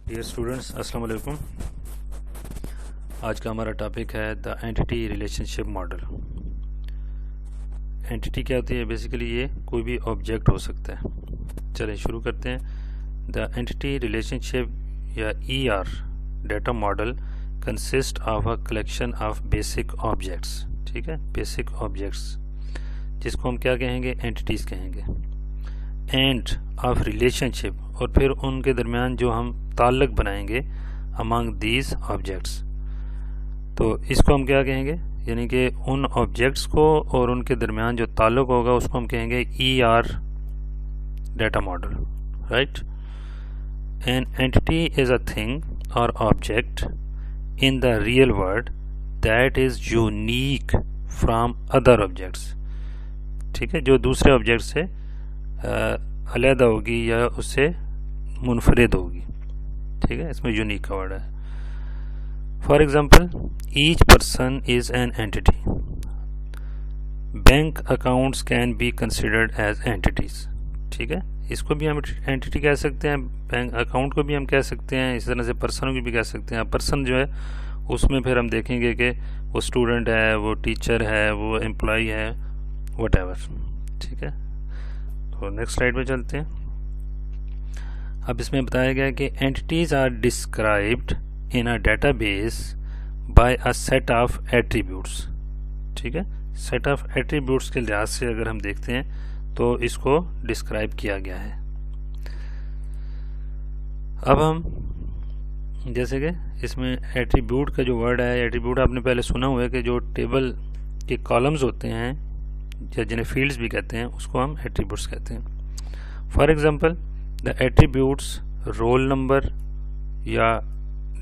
Dear students, السلام علیکم۔ آج کا ہمارا ٹاپک ہے the entity relationship model. Entity کیا ہوتی ہے؟ بیسیکلی یہ کوئی بھی آبجیکٹ ہو سکتا ہے۔ چلیں شروع کرتے ہیں۔ دا اینٹی ریلیشن شپ یا ER data model consist of a collection of basic objects, ٹھیک ہے، بیسک آبجیکٹس جس کو ہم کیا کہیں گے؟ اینٹیز کہیں گے۔ اینڈ آف ریلیشن شپ، اور پھر ان کے درمیان جو ہم تعلق بنائیں گے among these objects، تو اس کو ہم کیا کہیں گے؟ یعنی کہ ان آبجیکٹس کو اور ان کے درمیان جو تعلق ہوگا اس کو ہم کہیں گے ER data model, right. An entity is a thing or object in the real world that is unique from other objects، ٹھیک ہے، جو دوسرے آبجیکٹ سے علیحدہ ہوگی یا اس سے منفرد ہوگی، ٹھیک ہے، اس میں یونیک کا ورڈ ہے۔ For example, each person is an entity. Bank accounts can be considered as entities, ٹھیک ہے، اس کو بھی ہم اینٹی کہہ سکتے ہیں، بینک اکاؤنٹ کو بھی ہم کہہ سکتے ہیں، اسی طرح سے پرسنوں کی بھی کہہ سکتے ہیں۔ پرسن جو ہے اس میں پھر ہم دیکھیں گے کہ وہ اسٹوڈنٹ ہے، وہ ٹیچر ہے، وہ امپلائی ہے، وٹ ایور، ٹھیک ہے۔ تو نیکسٹ سلائڈ پہ چلتے ہیں۔ اب اس میں بتایا گیا کہ entities are described in a database by a set of attributes, ٹھیک ہے، سیٹ آف ایٹریبیوٹس کے لحاظ سے اگر ہم دیکھتے ہیں تو اس کو ڈسکرائب کیا گیا ہے۔ اب ہم جیسے کہ اس میں ایٹریبیوٹ کا جو ورڈ ہے، ایٹریبیوٹ آپ نے پہلے سنا ہوا ہے کہ جو ٹیبل کے کالمز ہوتے ہیں یا جنہیں فیلڈز بھی کہتے ہیں اس کو ہم ایٹریبیوٹس کہتے ہیں۔ For example, the attributes roll number یا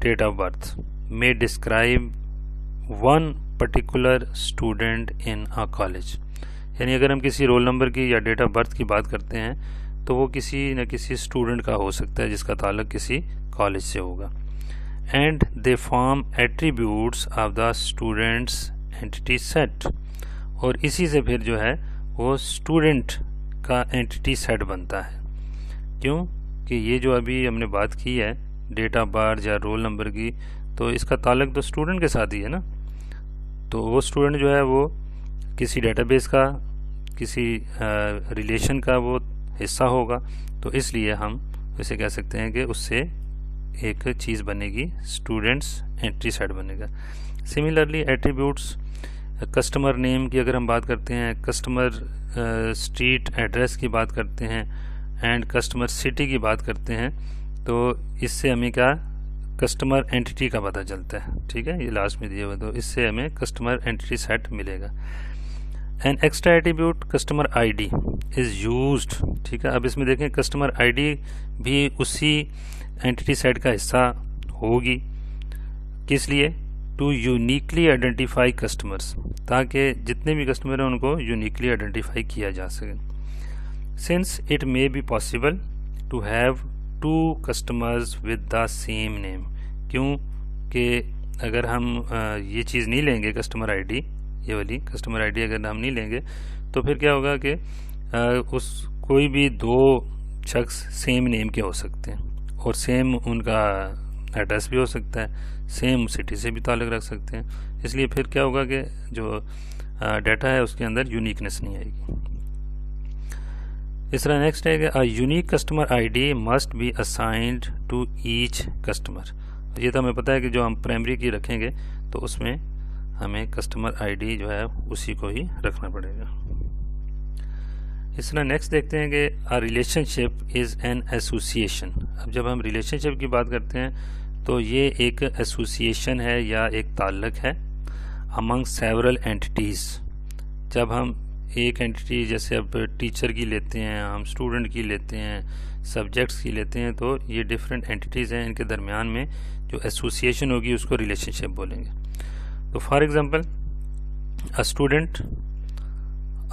date of birth may describe one particular student in a college، یعنی اگر ہم کسی رول نمبر کی یا ڈیٹ آف برتھ کی بات کرتے ہیں تو وہ کسی نہ کسی اسٹوڈنٹ کا ہو سکتا ہے جس کا تعلق کسی کالج سے ہوگا۔ And they form attributes of the students entity set, اور اسی سے پھر جو ہے وہ اسٹوڈنٹ کا اینٹی سیٹ بنتا ہے۔ کیوں کہ یہ جو ابھی ہم نے بات کی ہے ڈیٹ آف برتھ یا رول نمبر کی، تو اس کا تعلق تو اسٹوڈنٹ کے ساتھ ہی ہے نا، تو وہ اسٹوڈنٹ جو ہے وہ کسی ڈیٹا بیس کا، کسی ریلیشن کا وہ حصہ ہوگا، تو اس لیے ہم اسے کہہ سکتے ہیں کہ اس سے ایک چیز بنے گی، اسٹوڈنٹس اینٹری سیٹ بنے گا۔ سملرلی ایٹریبیوٹس کسٹمر نیم کی اگر ہم بات کرتے ہیں، کسٹمر اسٹریٹ ایڈریس کی بات کرتے ہیں، اینڈ کسٹمر سٹی کی بات کرتے ہیں، تو اس سے ہمیں کیا کسٹمر اینٹی کا پتہ چلتا ہے، ٹھیک ہے، یہ لاسٹ میں دیا ہوا، تو اس سے ہمیں کسٹمر اینٹی سیٹ ملے گا۔ An extra attribute customer I D is used, ٹھیک ہے، اب اس میں دیکھیں کسٹمر آئی ڈی بھی اسی اینٹی سیٹ کا حصہ ہوگی، کس لیے؟ ٹو یونیکلی آئیڈینٹیفائی کسٹمرس، تاکہ جتنے بھی کسٹمر ہیں ان کو یونیکلی آئیڈینٹیفائی کیا جا سکے۔ Since it may be possible to have two customers with the same name, کیوں کہ اگر ہم یہ چیز نہیں لیں گے کسٹمر آئی ڈی، یہ والی کسٹمر آئی ڈی اگر ہم نہیں لیں گے تو پھر کیا ہوگا کہ اس کوئی بھی دو شخص سیم نیم کے ہو سکتے ہیں اور سیم ان کا ایڈریس بھی ہو سکتا ہے، سیم سٹی سے بھی تعلق رکھ سکتے ہیں، اس لیے پھر کیا ہوگا کہ جو ڈیٹا ہے اس کے اندر یونیکنیس نہیں آئے گی۔ اس طرح نیکسٹ ہے کہ unique customer I D must be assigned to each customer, یہ تو ہمیں پتہ ہے کہ جو ہم پرائمری کی رکھیں گے تو اس میں ہمیں کسٹمر آئی ڈی جو ہے اسی کو ہی رکھنا پڑے گا۔ اس طرح نیکسٹ دیکھتے ہیں کہ relation ship is an association. اب جب ہم ریلیشن شپ کی بات کرتے ہیں تو یہ ایک ایسوسیشن ہے یا ایک تعلق ہے among several entities۔ جب ہم ایک اینٹی جیسے اب ٹیچر کی لیتے ہیں، ہم اسٹوڈنٹ کی لیتے ہیں، سبجیکٹس کی لیتے ہیں، تو یہ ڈفرینٹ اینٹیز ہیں، ان کے درمیان میں جو ایسوسیشن ہوگی اس کو ریلیشن شپ بولیں گے۔ تو for example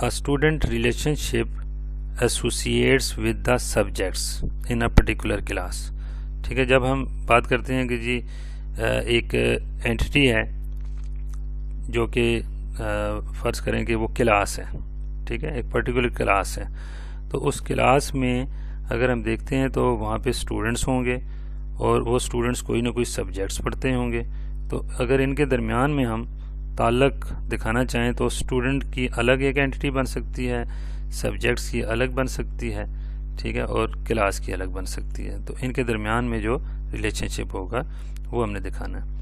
student relation ship associates with the subjects in a particular class, ٹھیک ہے۔ جب ہم بات کرتے ہیں کہ جی ایک اینٹی ہے جو کہ فرض کریں کہ وہ کلاس ہے، ٹھیک ہے، ایک پرٹیکولر کلاس ہے، تو اس کلاس میں اگر ہم دیکھتے ہیں تو وہاں پہ اسٹوڈنٹس ہوں گے اور وہ اسٹوڈنٹس کوئی نہ کوئی سبجیکٹس پڑھتے ہوں گے. تو اگر ان کے درمیان میں ہم تعلق دکھانا چاہیں تو اسٹوڈنٹ کی الگ ایک اینٹی بن سکتی ہے, سبجیکٹس کی الگ بن سکتی ہے, ٹھیک ہے, اور کلاس کی الگ بن سکتی ہے. تو ان کے درمیان میں جو ریلیشن شپ ہوگا وہ ہم نے دکھانا ہے.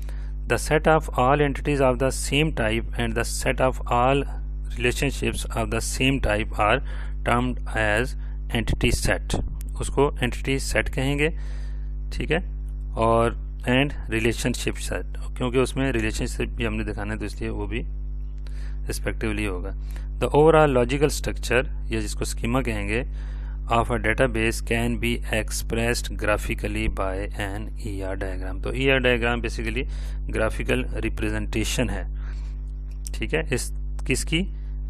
The set of all entities of the same type and the set of all relationships of the same type are termed as entity set. اس کو entity set کہیں گے, ٹھیک ہے, اور اینڈ ریلیشنشپ سیٹ, کیونکہ اس میں ریلیشن شپ بھی ہم نے دکھانا ہے تو اس لیے وہ بھی ریسپیکٹیولی ہوگا. The overall logical structure, یا جس کو اسکیما کہیں گے, of a database can be expressed graphically by an E R diagram. تو E R diagram basically graphical representation ہے, ٹھیک ہے, اس کس کی,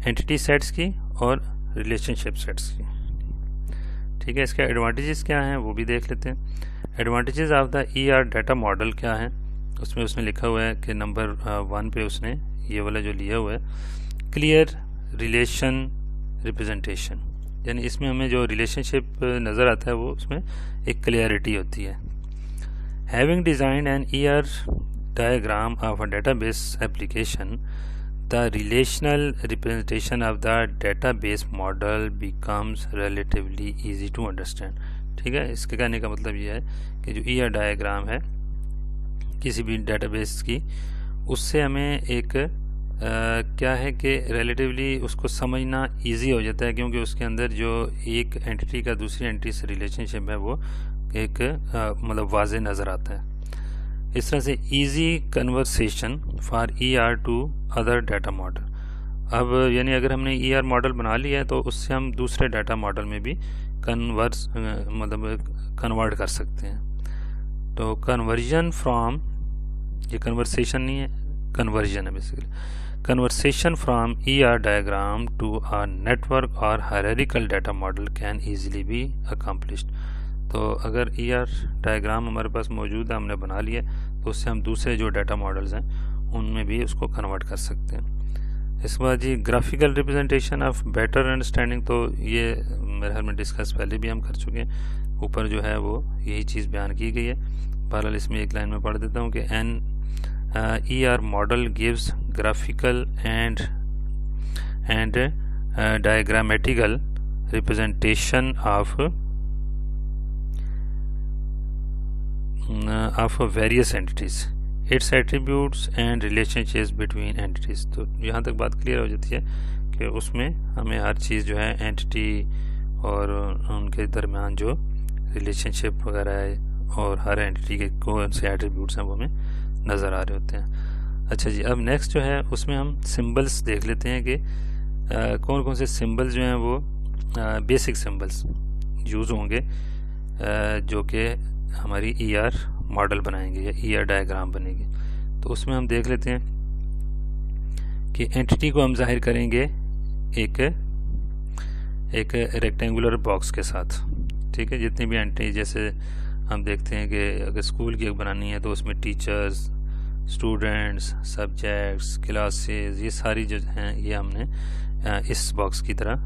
اینٹی سیٹس کی اور ریلیشن شپ سیٹس کی, ٹھیک ہے. اس کے ایڈوانٹیجز کیا ہیں وہ بھی دیکھ لیتے ہیں. Advantages of the E R data model کیا ہیں, اس میں لکھا ہوا ہے کہ نمبر 1 پہ اس نے یہ والا جو لیا ہوا ہے, کلیئر ریلیشن ریپرزنٹیشن, یعنی اس میں ہمیں جو ریلیشن شپ نظر آتا ہے وہ اس میں ایک کلیئرٹی ہوتی ہے. Having designed an E R diagram of a database application, the relational representation of the database model becomes relatively easy to understand. ٹھیک ہے, اس کے کہنے کا مطلب یہ ہے کہ جو ای آر ڈائیگرام ہے کسی بھی ڈیٹا بیس کی, اس سے ہمیں ایک کیا ہے کہ ریلیٹیولی اس کو سمجھنا ایزی ہو جاتا ہے, کیونکہ اس کے اندر جو ایک اینٹی کا دوسری اینٹی سے ریلیشن شپ ہے وہ ایک مطلب واضح نظر آتا ہے. اس طرح سے easy conversation for E R to other data model. اب یعنی اگر ہم نے ای آر ماڈل بنا لیا ہے تو اس سے ہم دوسرے ڈیٹا ماڈل میں بھی کنورٹ کر سکتے ہیں. تو کنورژن فرام, یہ کنورسیشن نہیں ہے, کنورژن ہے basically. Conversation from E R diagram to a network or hierarchical data model can easily be accomplished. تو اگر ای آر ڈائیگرام ہمارے پاس موجود ہے, ہم نے بنا لیا, تو اس سے ہم دوسرے جو ڈیٹا ماڈلز ہیں ان میں بھی اس کو کنورٹ کر سکتے ہیں. اس کے بعد جی graphical representation of better understanding, تو یہ میرے خیال میں ڈسکس پہلے بھی ہم کر چکے ہیں, اوپر جو ہے وہ یہی چیز بیان کی گئی ہے. بہرحال اس میں ایک لائن میں پڑھ دیتا ہوں کہ an E R model gives graphical and diagrammatical representation of various entities, its attributes and relationships between entities. تو یہاں تک بات کلیئر ہو جاتی ہے کہ اس میں ہمیں ہر چیز جو ہے اینٹی اور ان کے درمیان جو ریلیشن شپ وغیرہ ہے اور ہر اینٹی کے کون سے ایٹریبیوٹس ہیں وہ ہمیں نظر آ رہے ہوتے ہیں. اچھا جی, اب نیکسٹ جو ہے اس میں ہم سمبلس دیکھ لیتے ہیں کہ کون کون سے سمبلس جو ہیں وہ بیسک سمبلس یوز ہوں گے جو کہ ہماری ای آر ماڈل بنائیں گے یا ای آر ڈائیگرام بنے گی. تو اس میں ہم دیکھ لیتے ہیں کہ اینٹی کو ہم ظاہر کریں گے ایک ریکٹینگولر باکس کے ساتھ, ٹھیک ہے. جتنی بھی اینٹی, جیسے ہم دیکھتے ہیں کہ اگر اسکول کی ایک بنانی ہے تو اس میں ٹیچرز, اسٹوڈنٹس, سبجیکٹس, کلاسز, یہ ساری جو ہیں یہ ہم نے اس باکس کی طرح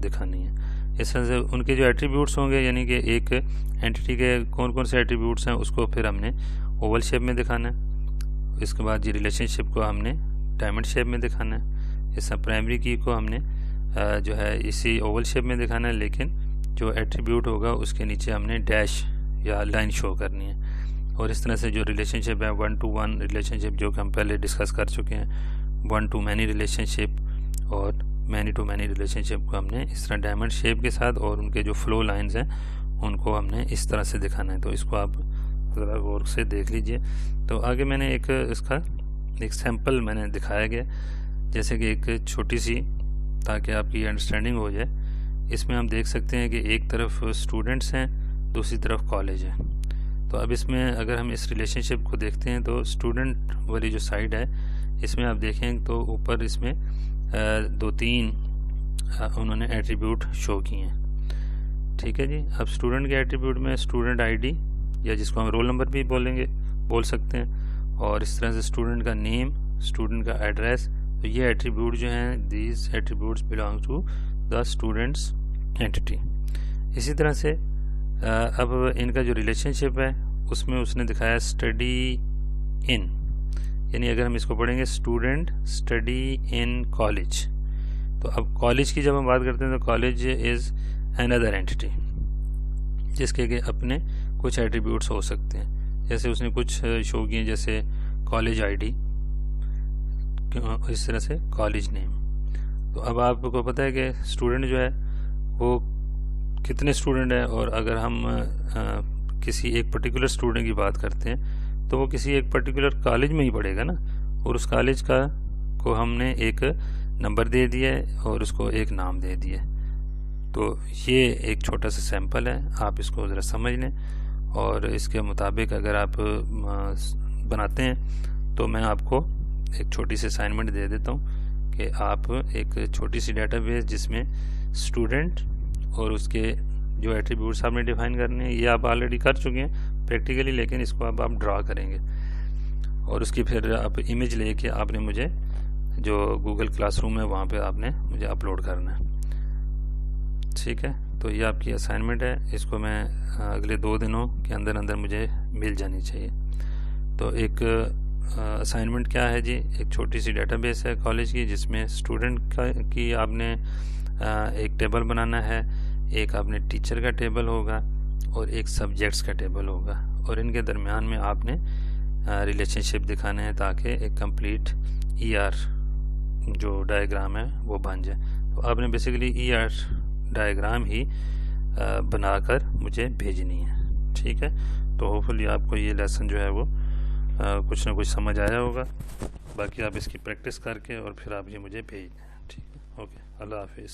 دکھانی ہے. اس طرح سے ان کے جو ایٹریبیوٹس ہوں گے, یعنی کہ ایک اینٹی کے کون کون سے ایٹریبیوٹس ہیں اس کو پھر ہم نے اوول شیپ میں دکھانا ہے. اس کے بعد جی ریلیشن شپ کو ہم نے ڈائمنڈ شیپ میں دکھانا ہے. اس طرح پرائمری کی کو ہم نے جو ہے اسی اوول شیپ میں دکھانا ہے, لیکن جو ایٹریبیوٹ ہوگا اس کے نیچے ہم نے ڈیش یا لائن شو کرنی ہے. اور اس طرح سے جو ریلیشن شپ ہے 1 to 1 ریلیشن شپ جو کہ ہم پہلے ڈسکس کر چکے ہیں, 1 to many ریلیشن شپ اور مینی ٹو مینی ریلیشن شپ کو ہم نے اس طرح ڈائمنڈ شیپ کے ساتھ, اور ان کے جو فلو لائنز ہیں ان کو ہم نے اس طرح سے دکھانا ہے. تو اس کو آپ ذرا غور سے دیکھ لیجئے. تو آگے میں نے ایک اس کا ایک سیمپل میں نے دکھایا گیا, جیسے کہ ایک چھوٹی سی, تاکہ آپ کی انڈرسٹینڈنگ ہو جائے. اس میں ہم دیکھ سکتے ہیں کہ ایک طرف اسٹوڈنٹس ہیں, دوسری طرف کالج ہے. تو اب اس میں اگر ہم اس ریلیشن شپ کو دیکھتے ہیں تو اسٹوڈنٹ والی جو سائڈ ہے اس میں آپ دیکھیں تو اوپر اس میں 2-3 انہوں نے ایٹریبیوٹ شو کیے ہیں, ٹھیک ہے جی. اب اسٹوڈنٹ کے ایٹریبیوٹ میں اسٹوڈنٹ آئی ڈی, یا جس کو ہم رول نمبر بھی بول سکتے ہیں, اور اس طرح سے اسٹوڈنٹ کا نیم, اسٹوڈنٹ کا ایڈریس. تو یہ ایٹریبیوٹ جو ہیں, these attributes belong to the students entity. اسی طرح سے اب ان کا جو ریلیشن شپ ہے اس میں اس نے دکھایا اسٹڈی ان، یعنی اگر ہم اس کو پڑھیں گے اسٹوڈنٹ اسٹڈی ان کالج، تو اب کالج کی جب ہم بات کرتے ہیں تو کالج از اندر اینٹی جس کے اپنے کچھ ایٹریبیوٹس ہو سکتے ہیں، جیسے اس نے کچھ شو کیے جیسے کالج آئی ڈی، اس طرح سے کالج نیم۔ تو اب آپ کو پتہ ہے کہ اسٹوڈنٹ جو ہے وہ کتنے اسٹوڈنٹ ہیں، اور اگر ہم کسی ایک پرٹیکولر اسٹوڈنٹ کی بات کرتے ہیں تو وہ کسی ایک پرٹیکولر کالج میں ہی پڑھے گا نا، اور اس کالج کو ہم نے ایک نمبر دے دیا ہے اور اس کو ایک نام دے دیا ہے۔ تو یہ ایک چھوٹا سا سیمپل ہے، آپ اس کو ذرا سمجھ لیں، اور اس کے مطابق اگر آپ بناتے ہیں تو میں آپ کو ایک چھوٹی سی اسائنمنٹ دے دیتا ہوں کہ آپ ایک چھوٹی سی ڈیٹا بیس جس میں اسٹوڈنٹ اور اس کے جو ایٹریبیوٹس آپ نے ڈیفائن کرنے ہیں، یہ آپ آلریڈی کر چکے ہیں پریکٹیکلی، لیکن اس کو اب آپ ڈرا کریں گے، اور اس کی پھر آپ امیج لے کے آپ نے مجھے جو گوگل کلاس روم ہے وہاں پہ آپ نے مجھے اپلوڈ کرنا ہے، ٹھیک ہے؟ تو یہ آپ کی اسائنمنٹ ہے، اس کو میں اگلے 2 دنوں کے اندر مجھے مل جانی چاہیے۔ تو ایک اسائنمنٹ کیا ہے جی؟ ایک چھوٹی سی ڈیٹا بیس ہے کالج کی جس میں اسٹوڈنٹ کی آپ نے ایک ٹیبل بنانا ہے، ایک آپ نے ٹیچر کا ٹیبل ہوگا اور ایک سبجیکٹس کا ٹیبل ہوگا، اور ان کے درمیان میں آپ نے ریلیشن شپ دکھانے ہیں تاکہ ایک کمپلیٹ ای آر جو ڈائیگرام ہے وہ بن جائے۔ تو آپ نے بیسیکلی ای آر ڈائیگرام ہی بنا کر مجھے بھیجنی ہے، ٹھیک ہے؟ تو ہوپفلی آپ کو یہ لیسن جو ہے وہ کچھ نہ کچھ سمجھ آیا ہوگا، باقی آپ اس کی پریکٹس کر کے اور پھر آپ یہ مجھے بھیج دیں، ٹھیک ہے؟ اوکے، اللہ حافظ۔